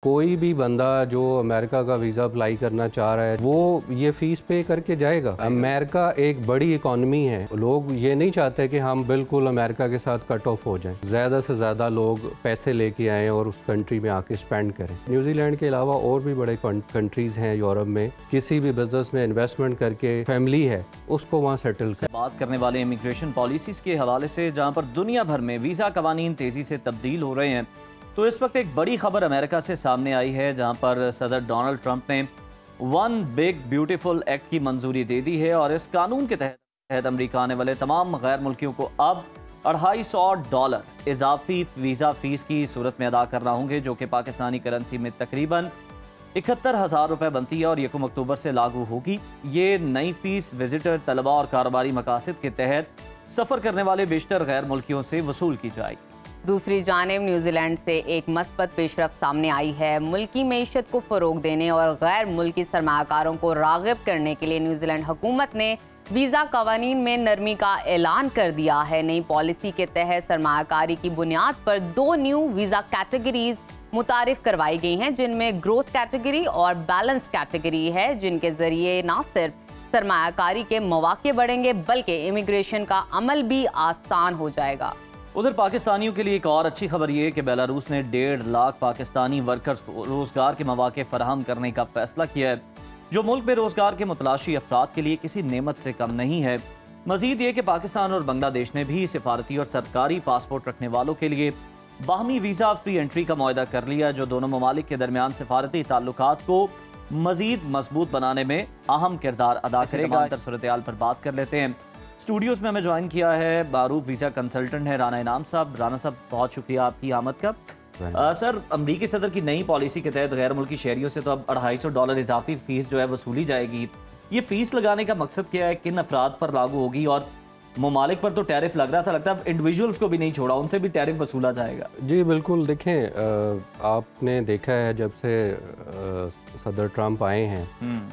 कोई भी बंदा जो अमेरिका का वीज़ा अप्लाई करना चाह रहा है वो ये फ़ीस पे करके जाएगा। अमेरिका एक बड़ी इकॉनमी है। लोग ये नहीं चाहते कि हम बिल्कुल अमेरिका के साथ कट ऑफ हो जाएं। ज़्यादा से ज़्यादा लोग पैसे लेके आएँ और उस कंट्री में आके स्पेंड करें। न्यूजीलैंड के अलावा और भी बड़े कंट्रीज़ हैं यूरोप में, किसी भी बिजनेस में इन्वेस्टमेंट करके फैमिली है उसको वहाँ सेटल कर। बात करने वाले इमिग्रेशन पॉलिसीज़ के हवाले से, जहाँ पर दुनिया भर में वीज़ा कवानीन तेज़ी से तब्दील हो रहे हैं, तो इस वक्त एक बड़ी खबर अमेरिका से सामने आई है, जहां पर सदर डोनाल्ड ट्रंप ने वन बिग ब्यूटीफुल एक्ट की मंजूरी दे दी है और इस कानून के तहत अमेरिका आने वाले तमाम गैर मुल्कियों को अब $250 इजाफी वीज़ा फ़ीस की सूरत में अदा करना होंगे, जो कि पाकिस्तानी करेंसी में तकरीबन 71,000 रुपये बनती है और 1 अक्टूबर से लागू होगी। ये नई फ़ीस विजिटर, तलबा और कारोबारी मकासद के तहत सफ़र करने वाले बेशतर गैर मुल्कियों से वसूल की जाएगी। दूसरी जानिब न्यूजीलैंड से एक मस्बत पेशरफ सामने आई है। मुल्की मईशत को फ़रोग देने और गैर मुल्की सरमाकारों को राग़िब करने के लिए न्यूजीलैंड हुकूमत ने वीज़ा कवानीन में नरमी का ऐलान कर दिया है। नई पॉलिसी के तहत सरमाकारी की बुनियाद पर 2 न्यू वीज़ा कैटेगरीज मुतारिफ करवाई गई हैं, जिनमें ग्रोथ कैटेगरी और बैलेंस कैटेगरी है, जिनके ज़रिए न सिर्फ सरमाकारी के मौके बढ़ेंगे बल्कि इमिग्रेशन का अमल भी आसान हो जाएगा। उधर पाकिस्तानियों के लिए एक और अच्छी खबर ये कि बेलारूस ने 1.5 लाख पाकिस्तानी वर्कर्स को रोजगार के मौके फराहम करने का फैसला किया है, जो मुल्क में रोजगार के मुतलाशी अफराद के लिए किसी नेमत से कम नहीं है। मजीद ये कि पाकिस्तान और बांग्लादेश ने भी सिफारती और सरकारी पासपोर्ट रखने वालों के लिए बाहमी वीज़ा फ्री एंट्री का मुआहदा कर लिया, जो दोनों ममालिक के दरमियान सिफारती ताल्लुकात को मजीद मजबूत बनाने में अहम किरदार अदा करेगा। सूरत हाल पर बात कर लेते हैं। स्टूडियोज़ में हमें ज्वाइन किया है बारूफ वीज़ा कंसल्टेंट है राना इनाम साहब। राना साहब, बहुत शुक्रिया आपकी आमद का। सर, अमरीकी सदर की नई पॉलिसी के तहत गैर मुल्की शहरियों से तो अब $250 इजाफी फ़ीस जो है वसूली जाएगी। ये फ़ीस लगाने का मकसद क्या है, किन अफराद पर लागू होगी? और ममालिक पर तो टैरिफ लग रहा था, लगता है अब इंडिविजुअल्स को भी नहीं छोड़ा, उनसे भी टैरिफ वसूला जाएगा। जी बिल्कुल। देखें, आपने देखा है जब से सदर ट्रंप आए हैं,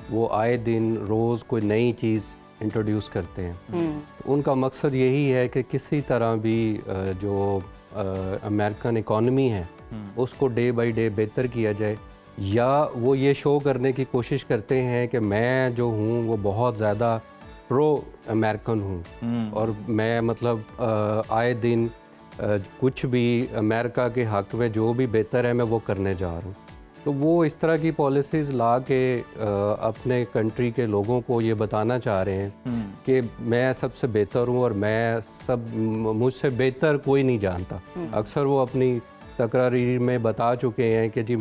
वो आए दिन रोज़ कोई नई चीज़ इंट्रोड्यूस करते हैं। तो उनका मकसद यही है कि किसी तरह भी जो अमेरिकन इकॉनमी है उसको डे बाय डे बेहतर किया जाए, या वो ये शो करने की कोशिश करते हैं कि मैं जो हूँ वो बहुत ज़्यादा प्रो अमेरिकन हूँ और मैं मतलब आए दिन कुछ भी अमेरिका के हक़ में जो भी बेहतर है मैं वो करने जा रहा हूँ। तो वो इस तरह की पॉलिसीज़ ला के अपने कंट्री के लोगों को ये बताना चाह रहे हैं कि मैं सबसे बेहतर हूँ और मुझसे बेहतर कोई नहीं जानता। अक्सर वो अपनी तकरारी में बता चुके हैं कि जी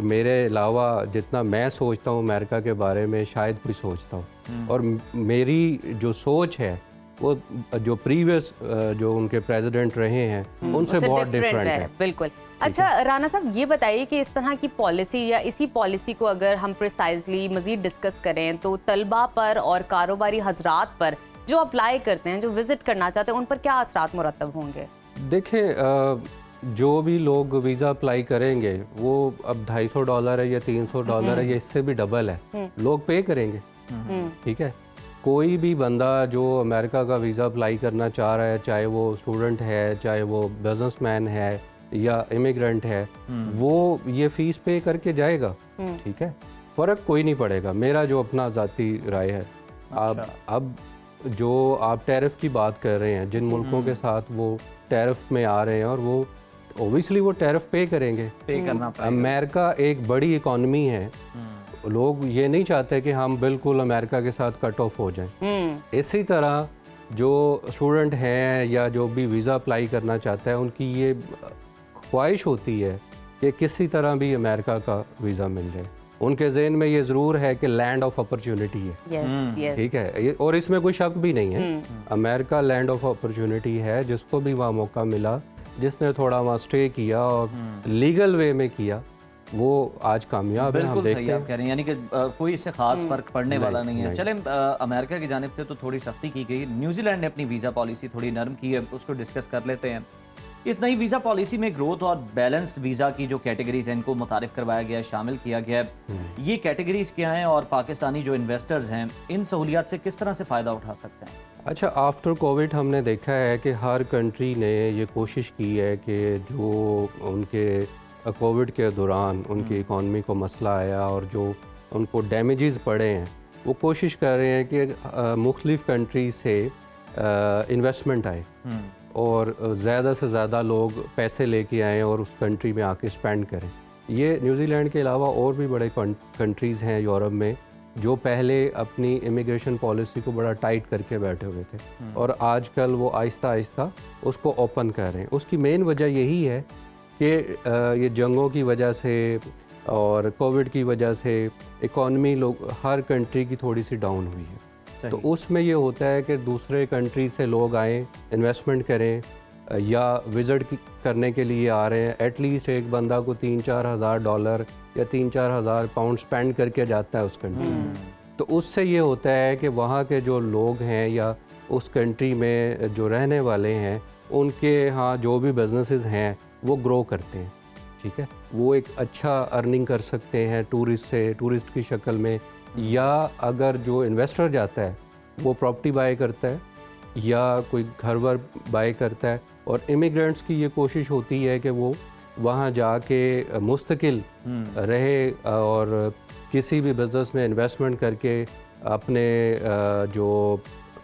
मेरे अलावा जितना मैं सोचता हूँ अमेरिका के बारे में शायद कोई सोचता हूँ, और मेरी जो सोच है वो जो प्रीवियस जो उनके प्रेसिडेंट रहे हैं उनसे बहुत डिफरेंट है। बिल्कुल। अच्छा राना साहब, ये बताइए कि इस तरह की पॉलिसी या इसी पॉलिसी को अगर हम प्रिसाइजली मजीद डिस्कस करें तो तलबा पर और कारोबारी हजरात पर जो अप्लाई करते हैं, जो विजिट करना चाहते हैं, उन पर क्या असरात मुरतब होंगे? देखें, जो भी लोग वीज़ा अप्लाई करेंगे वो अब $250 है या $300 है या इससे भी डबल है, लोग पे करेंगे। ठीक है, कोई भी बंदा जो अमेरिका का वीज़ा अप्लाई करना चाह रहा है, चाहे वो स्टूडेंट है, चाहे वो बिजनेसमैन है या इमिग्रेंट है, वो ये फ़ीस पे करके जाएगा। ठीक है, फ़र्क कोई नहीं पड़ेगा, मेरा जो अपना ज़ाती राय है। अब जो आप टैरिफ की बात कर रहे हैं, जिन मुल्कों के साथ वो टैरिफ में आ रहे हैं और वो ओबियसली वो टैरिफ पे करेंगे, पे करना पड़ेगा। अमेरिका एक बड़ी इकॉनमी है। लोग ये नहीं चाहते कि हम बिल्कुल अमेरिका के साथ कट ऑफ हो जाएं। इसी तरह जो स्टूडेंट हैं या जो भी वीज़ा अप्लाई करना चाहता है, उनकी ये ख्वाहिश होती है कि किसी तरह भी अमेरिका का वीज़ा मिल जाए। उनके जहन में ये ज़रूर है कि लैंड ऑफ अपॉर्चुनिटी है। ठीक है, और इसमें कोई शक भी नहीं है। अमेरिका लैंड ऑफ अपॉर्चुनिटी है। जिसको भी वहाँ मौका मिला, जिसने थोड़ा वहाँ स्टे किया और लीगल वे में किया, वो आज कामयाब है। हम देखते हैं। कह रहे हैं यानी कि कोई इससे खास फर्क पड़ने वाला नहीं है। चलें, अमेरिका की जानिब से तो थोड़ी सख्ती की गई, न्यूजीलैंड ने अपनी वीज़ा पॉलिसी थोड़ी नरम की है, उसको डिस्कस कर लेते हैं। इस नई वीज़ा पॉलिसी में ग्रोथ और बैलेंस्ड वीज़ा की जो कैटेगरीज हैं इनको मुतारिफ करवाया गया है, शामिल किया गया है। ये कैटेगरीज क्या हैं और पाकिस्तानी जो इन्वेस्टर्स हैं इन सहूलियात से किस तरह से फ़ायदा उठा सकते हैं? अच्छा, आफ्टर कोविड हमने देखा है कि हर कंट्री ने ये कोशिश की है कि जो उनके कोविड के दौरान उनकी इकॉनमी को मसला आया और जो उनको डैमेजेस पड़े हैं, वो कोशिश कर रहे हैं कि मुख्तलिफ़ कंट्री से इन्वेस्टमेंट आए और ज़्यादा से ज़्यादा लोग पैसे लेके आएँ और उस कंट्री में आके स्पेंड करें। ये न्यूजीलैंड के अलावा और भी बड़े कंट्रीज़ हैं यूरोप में जो पहले अपनी इमिग्रेशन पॉलिसी को बड़ा टाइट करके बैठे हुए थे और आजकल वो आहिस्ता आहिस्ता उसको ओपन कर रहे हैं। उसकी मेन वजह यही है कि ये जंगों की वजह से और कोविड की वजह से इकॉनमी लोग हर कंट्री की थोड़ी सी डाउन हुई है। तो उसमें ये होता है कि दूसरे कंट्री से लोग आएँ, इन्वेस्टमेंट करें या विज़िट करने के लिए आ रहे हैं। एटलीस्ट एक बंदा को 3-4 हज़ार डॉलर या 3-4 हज़ार पाउंड स्पेंड करके जाता है उस कंट्री में। तो उससे ये होता है कि वहाँ के जो लोग हैं या उस कंट्री में जो रहने वाले हैं उनके यहाँ जो भी बिजनेसेस हैं वो ग्रो करते हैं। ठीक है, वो एक अच्छा अर्निंग कर सकते हैं टूरिस्ट की शक्ल में, या अगर जो इन्वेस्टर जाता है वो प्रॉपर्टी बाय करता है या कोई घर वर बाय करता है। और इमिग्रेंट्स की ये कोशिश होती है कि वो वहाँ जाके मुस्तकिल रहे और किसी भी बिज़नेस में इन्वेस्टमेंट करके अपने जो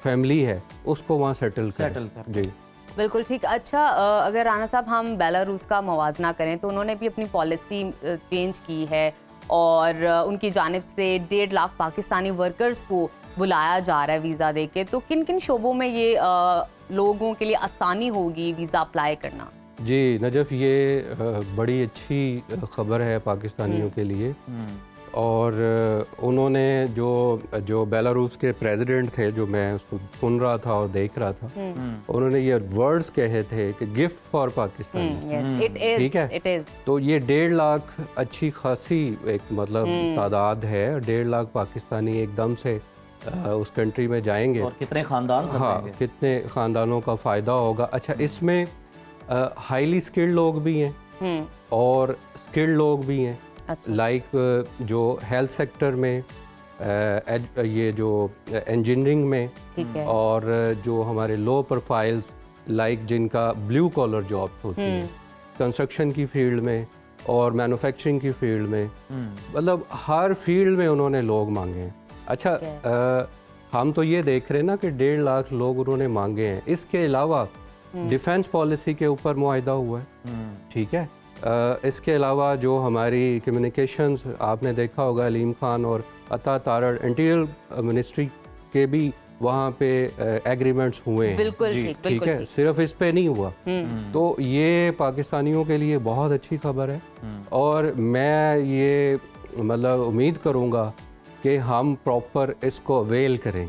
फैमिली है उसको वहाँ सेटल कर। जी बिल्कुल ठीक। अच्छा, अगर राना साहब हम बेलारूस का मवाजना करें तो उन्होंने भी अपनी पॉलिसी चेंज की है और उनकी जानिब से 1.5 लाख पाकिस्तानी वर्कर्स को बुलाया जा रहा है वीज़ा देके। तो किन किन शोबों में ये लोगों के लिए आसानी होगी वीज़ा अप्लाई करना? जी नजफ़, ये बड़ी अच्छी खबर है पाकिस्तानियों के लिए। और उन्होंने जो बेलारूस के प्रेसिडेंट थे, जो मैं उसको सुन रहा था और देख रहा था, उन्होंने ये वर्ड्स कहे थे कि गिफ्ट फॉर पाकिस्तान। ठीक है, तो ये 1.5 लाख अच्छी खासी एक मतलब तादाद है। 1.5 लाख पाकिस्तानी एकदम से उस कंट्री में जाएंगे और कितने ख़ानदान, हाँ, कितने ख़ानदानों का फ़ायदा होगा। अच्छा, इसमें हाईली स्किल्ड लोग भी हैं और स्किल्ड लोग भी हैं। अच्छा। लाइक जो हेल्थ सेक्टर में, ये जो इंजीनियरिंग में, और जो हमारे लो प्रोफाइल्स लाइक जिनका ब्लू कॉलर जॉब्स होती हैं, कंस्ट्रक्शन की फील्ड में और मैन्युफैक्चरिंग की फील्ड में, मतलब हर फील्ड में उन्होंने लोग मांगे हैं। अच्छा, हम तो ये देख रहे हैं ना कि 1.5 लाख लोग उन्होंने मांगे हैं। इसके अलावा डिफेंस पॉलिसी के ऊपर मुआहिदा हुआ है। ठीक है, इसके अलावा जो हमारी कम्युनिकेशंस, आपने देखा होगा अलीम खान और अता तारड़ इंटीरियर मिनिस्ट्री के भी वहाँ पे एग्रीमेंट्स हुए हैं। बिल्कुल ठीक है, सिर्फ इस पे नहीं हुआ। तो ये पाकिस्तानियों के लिए बहुत अच्छी खबर है और मैं ये मतलब उम्मीद करूँगा कि हम प्रॉपर इसको अवेल करें।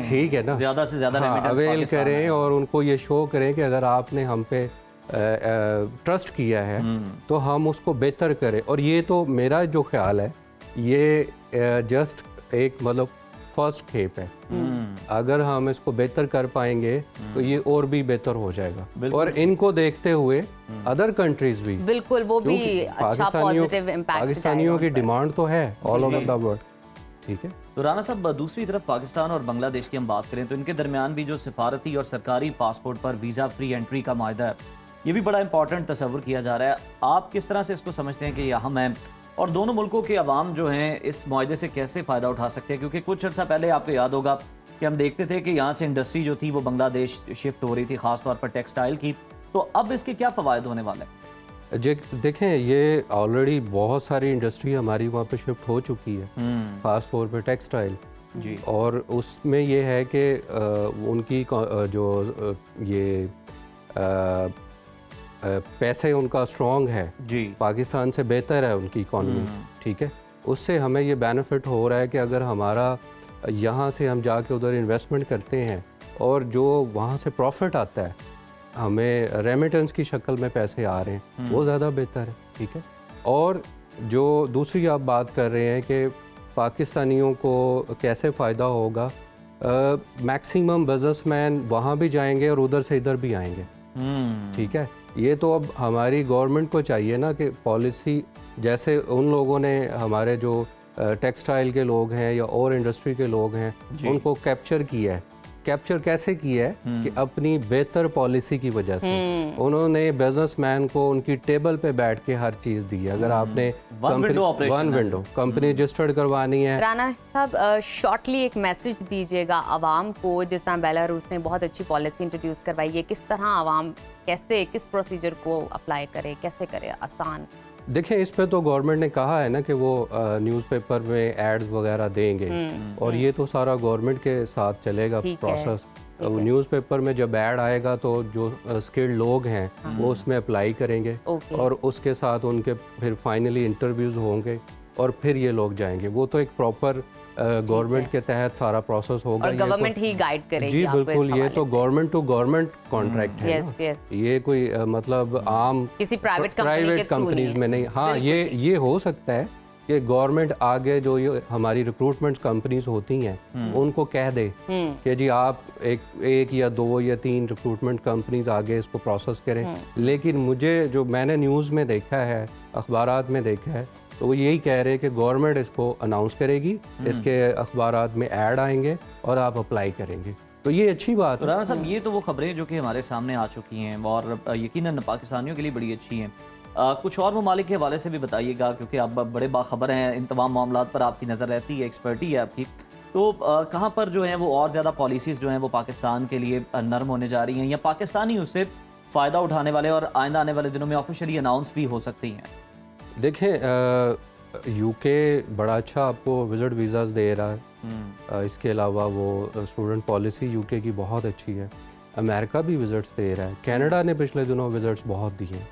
ठीक है ना, ज़्यादा से ज़्यादा अवेल करें और उनको ये शो करें कि अगर आपने हम पे ट्रस्ट किया है तो हम उसको बेहतर करें। और ये तो मेरा जो ख्याल है, ये जस्ट एक मतलब फर्स्ट खेप है। अगर हम इसको बेहतर कर पाएंगे तो ये और भी बेहतर हो जाएगा। और इनको देखते हुए अदर कंट्रीज भी, बिल्कुल, वो भी अच्छा पॉजिटिव इम्पैक्ट, पाकिस्तानियों की डिमांड तो है ऑल ओवर द वर्ल्ड। ठीक है, तो राना साहब, दूसरी तरफ पाकिस्तान और बांग्लादेश की हम बात करें तो इनके दरमियान भी जो सिफारती और सरकारी पासपोर्ट पर वीज़ा फ्री एंट्री का माहिदा है, ये भी बड़ा इंपॉर्टेंट तस्वुर किया जा रहा है। आप किस तरह से इसको समझते हैं कि यह अहम है और दोनों मुल्कों के अवाम जो हैं इस माहिदे से कैसे फ़ायदा उठा सकते हैं? क्योंकि कुछ अर्सा पहले आपको याद होगा कि हम देखते थे कि यहाँ से इंडस्ट्री जो थी वो बांग्लादेश शिफ्ट हो रही थी, ख़ासतौर पर टेक्सटाइल की। तो अब इसके क्या फ़वायद होने वाले हैं? देखें, ये ऑलरेडी बहुत सारी इंडस्ट्री हमारी वहाँ पे शिफ्ट हो चुकी है, ख़ास तौर पे टेक्सटाइल जी। और उसमें ये है कि उनकी जो ये पैसे उनका स्ट्रॉन्ग है जी, पाकिस्तान से बेहतर है उनकी इकॉनमी। ठीक है, उससे हमें ये बेनिफिट हो रहा है कि अगर हमारा यहाँ से हम जाके उधर इन्वेस्टमेंट करते हैं और जो वहाँ से प्रॉफिट आता है, हमें रेमिटेंस की शक्ल में पैसे आ रहे हैं, वो ज़्यादा बेहतर है। ठीक है, और जो दूसरी आप बात कर रहे हैं कि पाकिस्तानियों को कैसे फ़ायदा होगा, मैक्सिमम बिजनेसमैन वहाँ भी जाएंगे और उधर से इधर भी आएंगे। ठीक है, ये तो अब हमारी गवर्नमेंट को चाहिए ना कि पॉलिसी, जैसे उन लोगों ने हमारे जो टेक्सटाइल के लोग हैं या और इंडस्ट्री के लोग हैं उनको कैप्चर किया है, कैप्चर कैसे किया है कि अपनी बेहतर पॉलिसी की वजह से उन्होंने बिजनेसमैन को उनकी टेबल पे बैठ के हर चीज दी है। अगर आपने वन विंडो कंपनी रजिस्टर्ड करवानी है। राना साहब शॉर्टली एक मैसेज दीजिएगा आवाम को, जिस तरह बेलारूस ने बहुत अच्छी पॉलिसी इंट्रोड्यूस करवाई है, किस तरह आवाम कैसे किस प्रोसीजर को अप्लाई करे, कैसे करे आसान? देखिए, इस पे तो गवर्नमेंट ने कहा है ना कि वो न्यूज़पेपर में एड्स वगैरह देंगे और ये तो सारा गवर्नमेंट के साथ चलेगा प्रोसेस। न्यूज़पेपर में जब ऐड आएगा तो जो स्किल्ड लोग हैं वो उसमें अप्लाई करेंगे और उसके साथ उनके फिर फाइनली इंटरव्यूज होंगे और फिर ये लोग जाएंगे। वो तो एक प्रॉपर गवर्नमेंट के तहत सारा प्रोसेस होगा और गवर्नमेंट ही गाइड करेगी। जी बिल्कुल, ये तो गवर्नमेंट टू गवर्नमेंट कॉन्ट्रैक्ट है ना। ये कोई मतलब आम किसी प्राइवेट कंपनीज में नहीं। हाँ, ये हो सकता है कि गवर्नमेंट आगे जो ये हमारी रिक्रूटमेंट कंपनीज होती हैं उनको कह दे कि जी आप एक या 2 या 3 रिक्रूटमेंट कंपनीज आगे इसको प्रोसेस करें। लेकिन मुझे जो मैंने न्यूज़ में देखा है, अखबारात में देखा है, तो वो यही कह रहे हैं कि गवर्नमेंट इसको अनाउंस करेगी, इसके अखबारात में ऐड आएंगे और आप अप्लाई करेंगे। तो ये अच्छी बात है। राना साहब, ये तो वो खबरें जो कि हमारे सामने आ चुकी हैं और यकीनन पाकिस्तानियों के लिए बड़ी अच्छी हैं। कुछ और ममालिक के हवाले से भी बताइएगा, क्योंकि आप बड़े बाखबर हैं, इन तमाम मामलात पर आपकी नज़र रहती है, एक्सपर्टी है आपकी। तो कहाँ पर जो है वो और ज़्यादा पॉलिसीज़ जो हैं वो पाकिस्तान के लिए नरम होने जा रही हैं या पाकिस्तानी उससे फ़ायदा उठाने वाले और आइंदा आने वाले दिनों में ऑफिशियली अनाउंस भी हो सकती हैं? देखिए, यूके बड़ा अच्छा आपको विजिट वीज़ाज दे रहा है। इसके अलावा वो स्टूडेंट पॉलिसी यूके की बहुत अच्छी है। अमेरिका भी विजिट्स दे रहा है। कनाडा ने पिछले दिनों विजिट्स बहुत दिए हैं।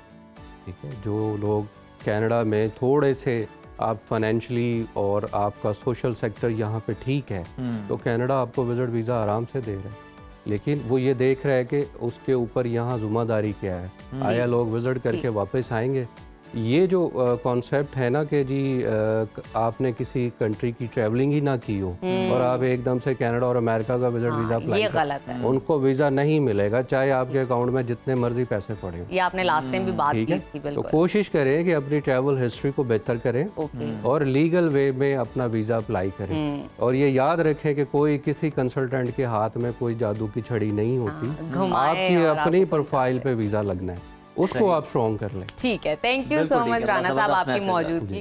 ठीक है, जो लोग कनाडा में थोड़े से आप फाइनेंशियली और आपका सोशल सेक्टर यहाँ पे ठीक है तो कनाडा आपको विजिट वीज़ा आराम से दे रहा है। लेकिन वो ये देख रहा है कि उसके ऊपर यहाँ ज़िम्मेदारी क्या है, आया लोग विजिट करके वापस आएंगे। ये जो कॉन्सेप्ट है ना कि जी आपने किसी कंट्री की ट्रैवलिंग ही ना की हो और आप एकदम से कनाडा और अमेरिका का विजिट वीज़ा अप्लाई करें, उनको वीज़ा नहीं मिलेगा, चाहे आपके अकाउंट में जितने मर्जी पैसे पड़े। ये आपने लास्ट टाइम भी बात की थी। तो कोशिश करें कि अपनी ट्रैवल हिस्ट्री को बेहतर करें और लीगल वे में अपना वीज़ा अप्लाई करें। और ये याद रखें कि कोई किसी कंसल्टेंट के हाथ में कोई जादू की छड़ी नहीं होती। आपकी अपनी प्रोफाइल पे वीज़ा लगना है, उसको आप स्ट्रॉन्ग कर लें। ठीक है, thank you so much Rana साहब आपकी मौजूदगी।